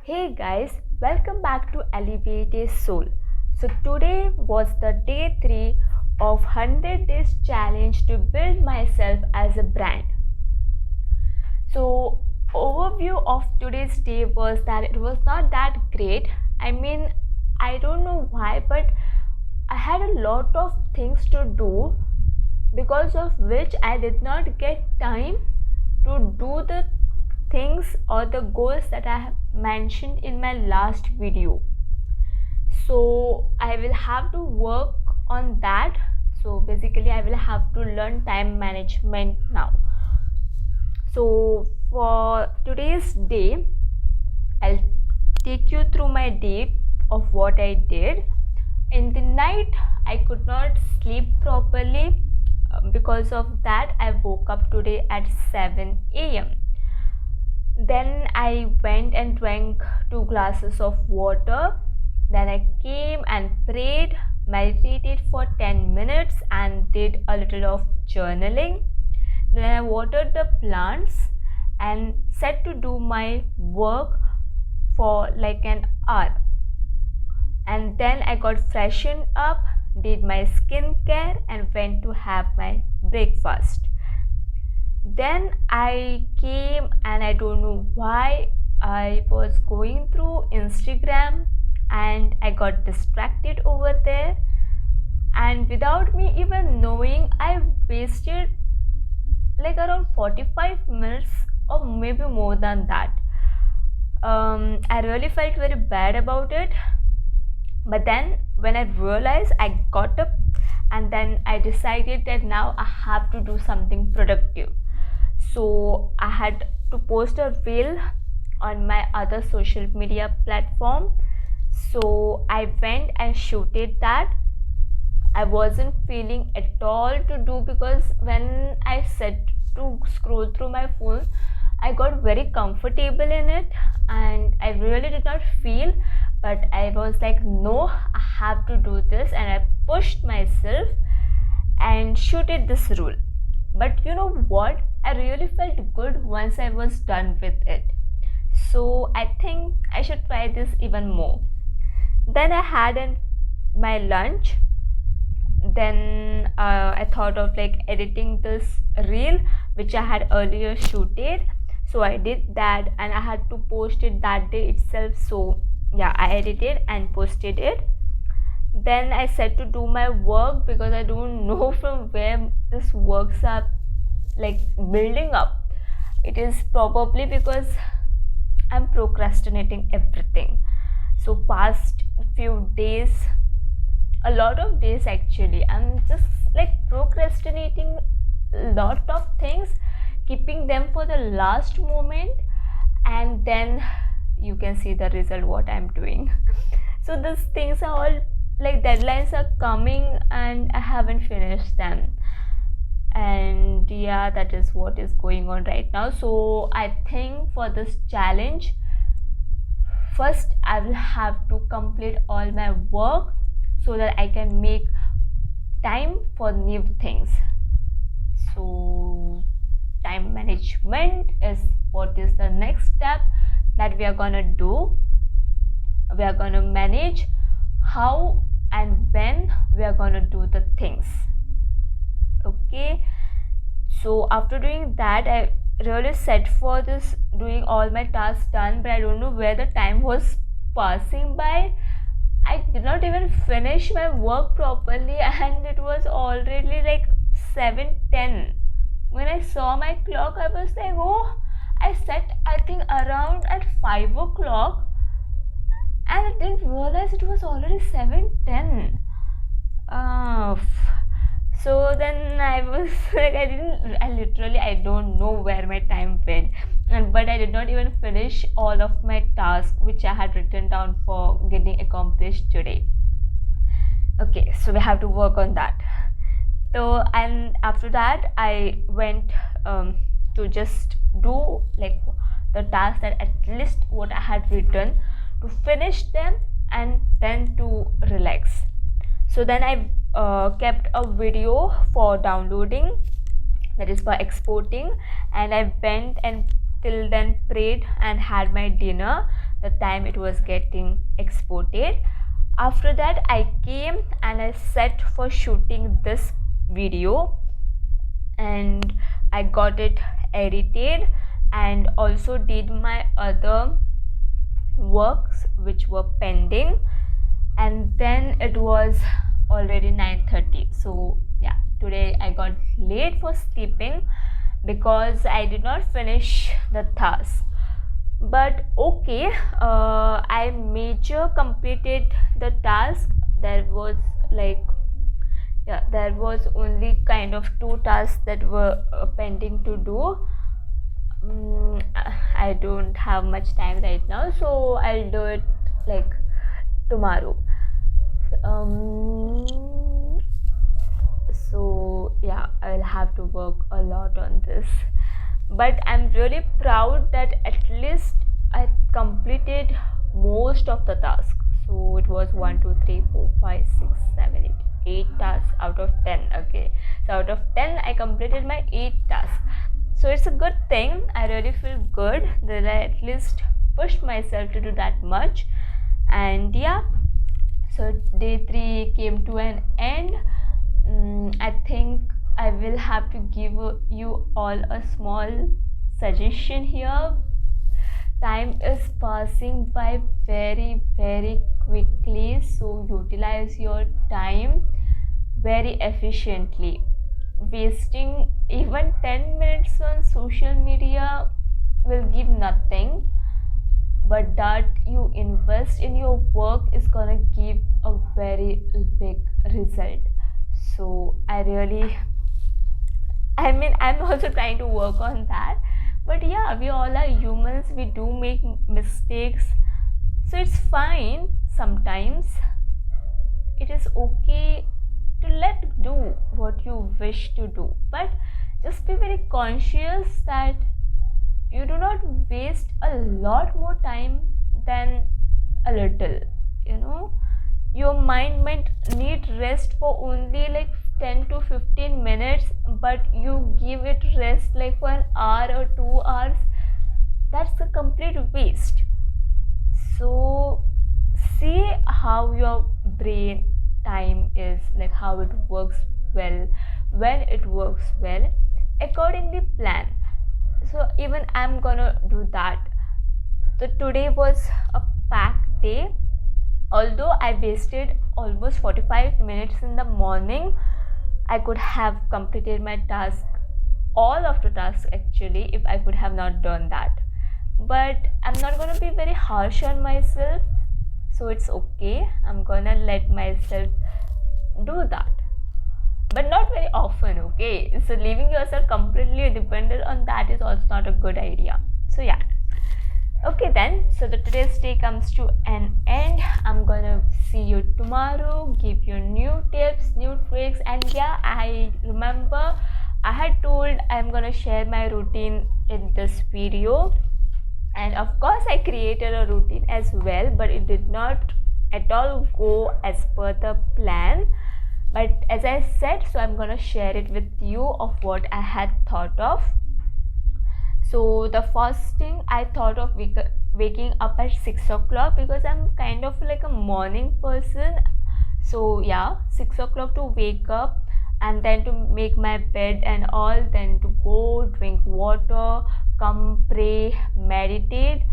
Hey guys, welcome back to Alleviated Soul. So today was the day 3 of 100 days challenge to build myself as a brand. So overview of today's day was that it was not that great. I don't know why, but I had a lot of things to do because of which I did not get time to do the things or the goals that I have mentioned in my last video. So I will have to work on that. So basically, I will have to learn time management now. So for today's day, I'll take you through my day of what I did. In the night, I could not sleep properly. Because of that, I woke up today at 7 a.m. Then I went and drank 2 glasses of water. Then I came and prayed, meditated for 10 minutes, and did a little of journaling. Then I watered the plants and set to do my work for like an hour. And then I got freshened up, did my skincare, and went to have my breakfast. Then I came and I don't know why I was going through Instagram and I got distracted over there, and without me even knowing, I wasted like around 45 minutes or maybe more than that. I really felt very bad about it, but then when I realized, I got up and then I decided that now I have to do something productive. So I had to post a reel on my other social media platform. So I went and shooted that. I wasn't feeling at all to do, because when I set to scroll through my phone, I got very comfortable in it and I really did not feel, but I was like, no, I have to do this, and I pushed myself and shooted this rule. But you know what? I really felt good once I was done with it. So I think I should try this even more. Then I had my lunch. Then I thought of like editing this reel which I had earlier shooted. So I did that and I had to post it that day itself. So yeah, I edited and posted it. Then I said to do my work, because I don't know from where this works are like building up. It is probably because I'm procrastinating everything. So past few days, a lot of days actually, I'm just like procrastinating a lot of things, keeping them for the last moment, and then you can see the result what I'm doing. So these things are all like deadlines are coming and I haven't finished them. And yeah, that is what is going on right now. So I think for this challenge, first I will have to complete all my work so that I can make time for new things. So time management is what is the next step that we are gonna do. We are gonna manage how and when we are gonna do the things. Okay, so after doing that, I really set for this doing all my tasks done, but I don't know where the time was passing by. I did not even finish my work properly and it was already like 7:10. When I saw my clock, I was like, oh, I set I think around at 5 o'clock and I didn't realize it was already 7:10. So then I was like, I don't know where my time went, but I did not even finish all of my tasks which I had written down for getting accomplished today. Okay, so we have to work on that. So and after that I went to just do like the task that at least what I had written, to finish them and then to relax. So then I kept a video for downloading, that is for exporting, and I went and till then prayed and had my dinner. the time it was getting exported. After that, I came and I set for shooting this video, and I got it edited and also did my other works which were pending. And then it was already 9:30. So yeah, today I got late for sleeping because I did not finish the task. But okay, I major completed the task. There was there was only kind of 2 tasks that were pending to do. I don't have much time right now, so I'll do it like tomorrow. So yeah, I'll have to work a lot on this, but I'm really proud that at least I completed most of the tasks. So it was 1 2 3 4 5 6 7 8 tasks out of 10. Okay, so out of 10 I completed my 8 tasks. So it's a good thing. I really feel good that I at least pushed myself to do that much. And yeah, so day 3 came to an end. I think I will have to give you all a small suggestion here. Time is passing by very, very quickly, so utilize your time very efficiently. Wasting even 10 minutes on social media will give nothing, but that you invest in your work is gonna give a very big result. So I'm also trying to work on that. But yeah, we all are humans, we do make mistakes, so it's fine. Sometimes it is okay to let do what you wish to do, but just be very conscious that you do not waste a lot more time than a little. Your mind might need rest for only like 10 to 15 minutes, but you give it rest like for an hour or 2 hours. That's a complete waste. So see how your brain time is, like how it works well. When it works well, accordingly plan. So even I'm gonna do that. So today was a packed day. Although I wasted almost 45 minutes in the morning, I could have completed my task, all of the tasks actually, if I could have not done that. But I'm not gonna be very harsh on myself, so it's okay. I'm gonna let myself do that, but not very often. Okay, so leaving yourself completely dependent on that is also not a good idea. So yeah, okay then, so the today's day comes to an end. I'm gonna see you tomorrow, give you new tips, new tricks. And yeah, I remember I had told I'm gonna share my routine in this video, and of course I created a routine as well, but it did not at all go as per the plan. But as I said, so I'm gonna share it with you of what I had thought of. So the first thing I thought of waking up at 6 o'clock, because I'm kind of like a morning person. So yeah, 6 o'clock to wake up, and then to make my bed and all, then to go drink water, come pray, meditate,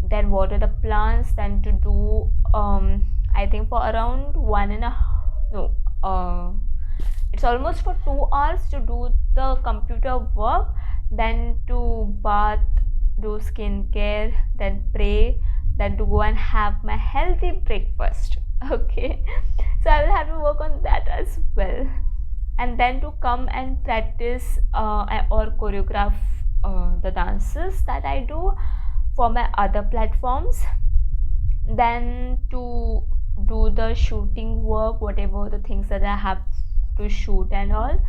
then water the plants, then to do I think for around it's almost for 2 hours to do the computer work, then to bath, do skincare, then pray, then to go and have my healthy breakfast. Okay, so I will have to work on that as well, and then to come and practice or choreograph the dances that I do for my other platforms, then to do the shooting work, whatever the things that I have to shoot and all.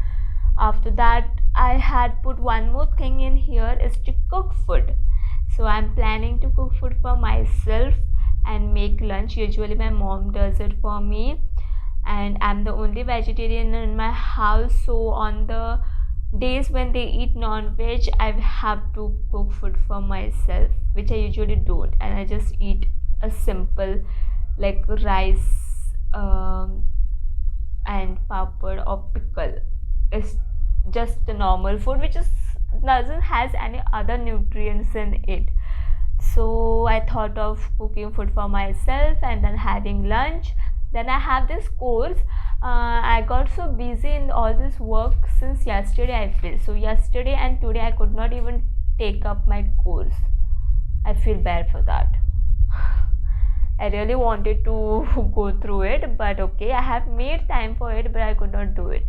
After that, I had put one more thing in here, is to cook food. So I'm planning to cook food for myself and make lunch. Usually my mom does it for me, and I'm the only vegetarian in my house, so on the days when they eat non-veg, I have to cook food for myself, which I usually don't, and I just eat a simple like rice and papad or pickle. It's just the normal food which is doesn't has any other nutrients in it. So I thought of cooking food for myself and then having lunch. Then I have this course. I got so busy in all this work since yesterday, I feel. So yesterday and today I could not even take up my course. I feel bad for that. I really wanted to go through it, but okay, I have made time for it, but I could not do it.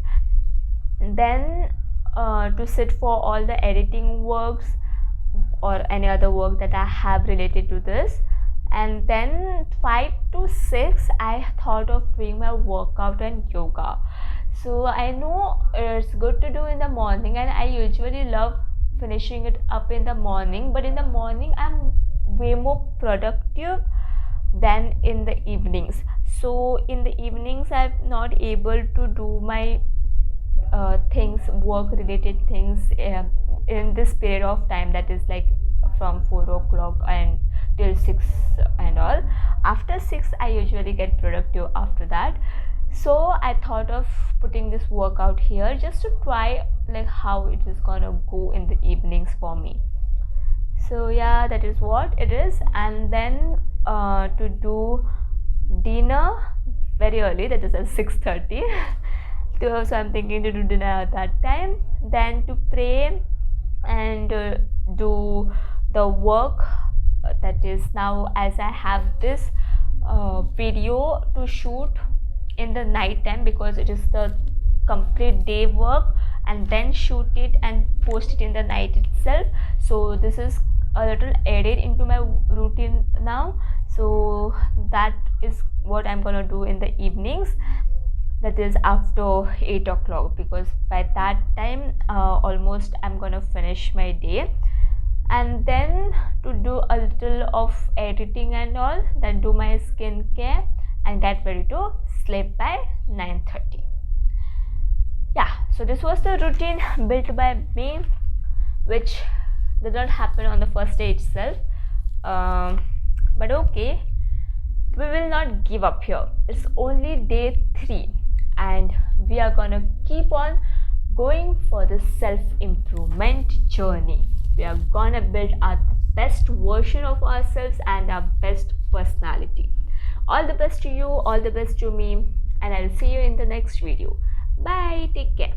Then to sit for all the editing works or any other work that I have related to this. And then 5 to 6 I thought of doing my workout and yoga. So I know it's good to do in the morning, and I usually love finishing it up in the morning, but in the morning I'm way more productive than in the evenings. So in the evenings I'm not able to do my things, work related things in this period of time, that is like from 4 o'clock and till 6 and all. After 6 I usually get productive after that. So I thought of putting this workout here just to try like how it is gonna go in the evenings for me. So yeah, that is what it is. And then to do dinner very early, that is at 6:30. So I'm thinking to do dinner at that time. Then to pray and do the work, that is now as I have this video to shoot in the night time, because it is the complete day work, and then shoot it and post it in the night itself. So this is a little added into my routine now. So that is what I'm gonna do in the evenings, that is after 8 o'clock, because by that time almost I'm gonna finish my day. And then to do a little of editing and all, then do my skincare and get ready to sleep by 9:30. Yeah, so this was the routine built by me, which did not happen on the first day itself, but okay, we will not give up here. It's only day 3 and we are gonna keep on going for the self-improvement journey. We are gonna build our best version of ourselves and our best personality. All the best to you, all the best to me, and I'll see you in the next video. Bye, take care.